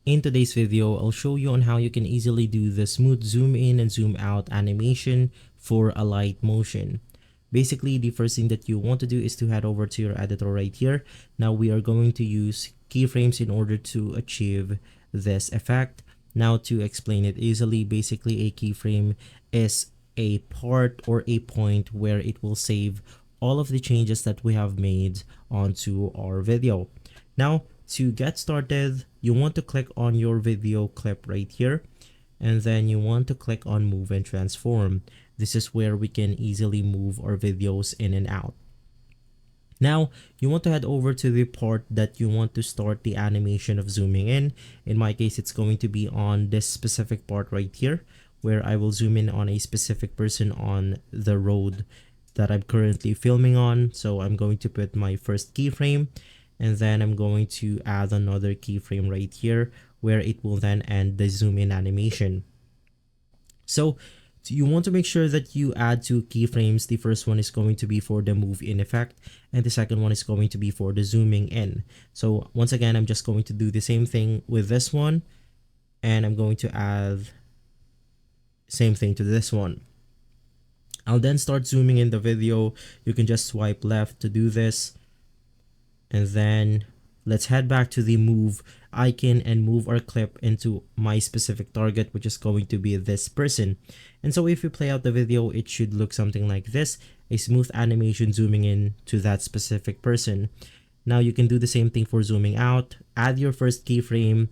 In today's video, I'll show you on how you can easily do the smooth zoom in and zoom out animation for Alight Motion. Basically, the first thing that you want to do is to head over to your editor right here. Now we are going to use keyframes in order to achieve this effect. Now to explain it easily, basically a keyframe is a part or a point where it will save all of the changes that we have made onto our video. Now, to get started, you want to click on your video clip right here, and then you want to click on move and transform. This is where we can easily move our videos in and out. Now, you want to head over to the part that you want to start the animation of zooming in. In my case, it's going to be on this specific part right here, where I will zoom in on a specific person on the road that I'm currently filming on. So I'm going to put my first keyframe, and then I'm going to add another keyframe right here where it will then end the zoom in animation. So you want to make sure that you add two keyframes. The first one is going to be for the move in effect, and the second one is going to be for the zooming in. So once again, I'm just going to do the same thing with this one, and I'm going to add same thing to this one. I'll then start zooming in the video. You can just swipe left to do this. And then let's head back to the move icon and move our clip into my specific target, which is going to be this person. And so if you play out the video, it should look something like this, a smooth animation zooming in to that specific person. Now you can do the same thing for zooming out. Add your first keyframe,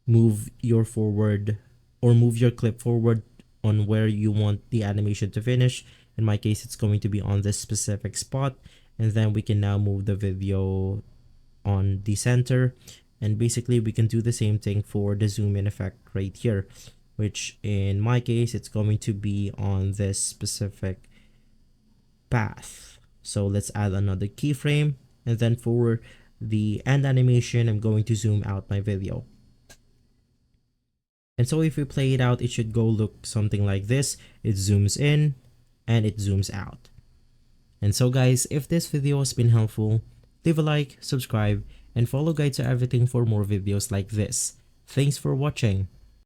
move your forward or move your clip forward on where you want the animation to finish. In my case, it's going to be on this specific spot. And then we can now move the video on the center, and basically we can do the same thing for the zoom in effect right here, which in my case it's going to be on this specific path. So let's add another keyframe, and then for the end animation I'm going to zoom out my video. And so if we play it out, it should go look something like this. It zooms in and it zooms out. And so guys, if this video has been helpful, leave a like, subscribe, and follow Guide to Everything for more videos like this. Thanks for watching.